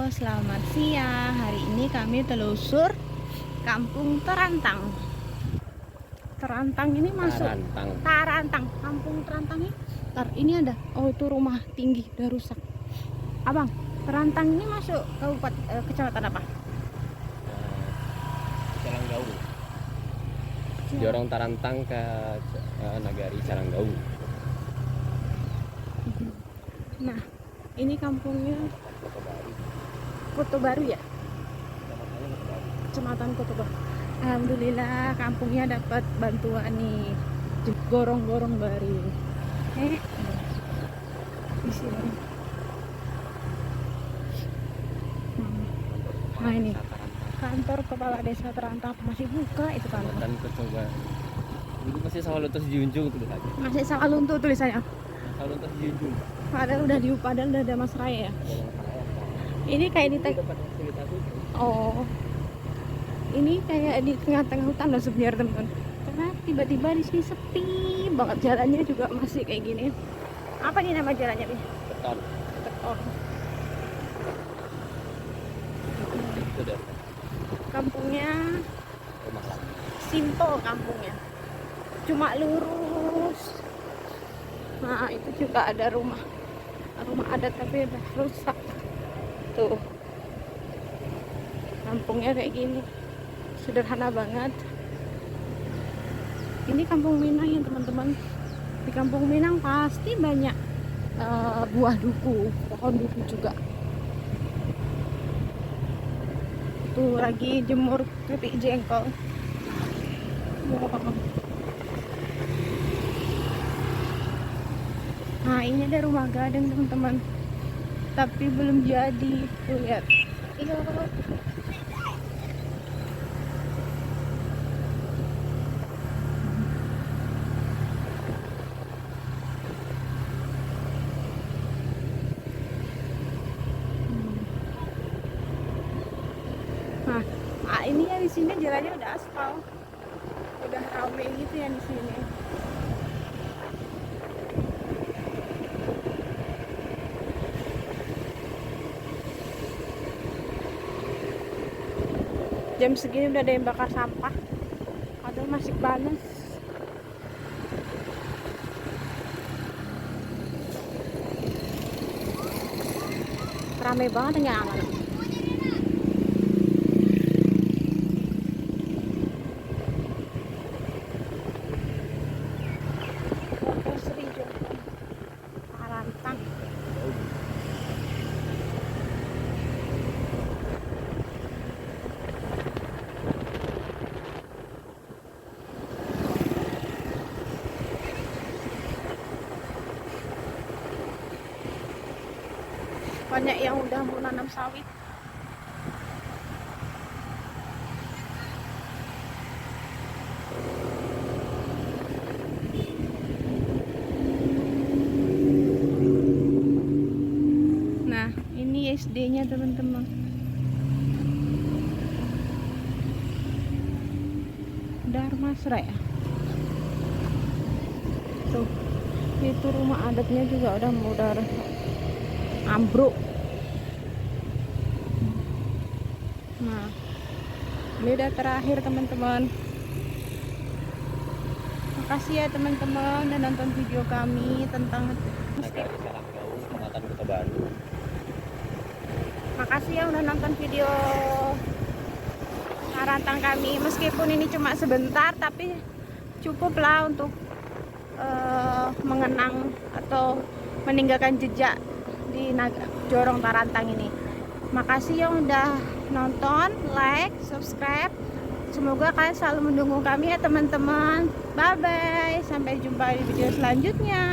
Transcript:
selamat siang. Hari ini kami telusur Kampung Terantang. Terantang ini masuk Tarantang. Kampung Terantang ini. Ini ada. Oh, itu rumah tinggi udah rusak. Abang, Terantang ini masuk kabupaten kecamatan apa? Caranggau. Jorong Tarantang ke Nagari Caranggau. Nah, ini kampungnya Kota Baru ya? Kecamatan Kota Baru. Alhamdulillah kampungnya dapat bantuan nih. Gorong-gorong baru. Di sini. Nah ini kantor kepala desa Terantang masih buka itu kan? Dan coba. Ini masih sawah luntas Junjung tulisannya. Masih sawah luntur tulisannya. Sawah luntas Junjung. Padahal udah padahal udah ada Mas Raya ya. Ini kayak di oh, ini kayak di tengah-tengah hutan loh sebenarnya teman-teman. Karena tiba-tiba di sini sepi banget, jalannya juga masih kayak gini. Apa nih nama jalannya nih? Beton. Beton. Itu deh. Kampungnya Rumah lama. simple kampungnya, cuma lurus. Nah itu juga ada rumah adat tapi udah rusak tuh. Kampungnya kayak gini, sederhana banget. Ini Kampung Minang ya teman-teman. Di Kampung Minang pasti banyak buah duku, pohon duku juga. Tuh lagi jemur keripik jengkol. Wow. Nah ini ada rumah gadang teman-teman, tapi belum jadi. Tuh lihat. Iya. Nah, ini ya di sini jalannya udah aspal, udah rame gitu ya di sini. Jam segini udah ada yang bakar sampah, padahal masih panas. Rame banget ya aman. Tarantang. Banyak yang udah mau nanam sawit. Nah, ini SD-nya teman-teman. Darmasra ya. Tuh, itu rumah adatnya juga udah ambruk. Nah, ini udah terakhir teman-teman. Makasih ya teman-teman udah nonton video kami tentang Nagari Caranggau, Kecamatan Kota Baru. makasih ya udah nonton video Tarantang kami. Meskipun ini cuma sebentar tapi cukup lah untuk mengenang atau meninggalkan jejak di Jorong Tarantang ini. Makasih yang udah nonton, like, subscribe. Semoga kalian selalu mendukung kami ya teman-teman. Bye bye, sampai jumpa di video selanjutnya.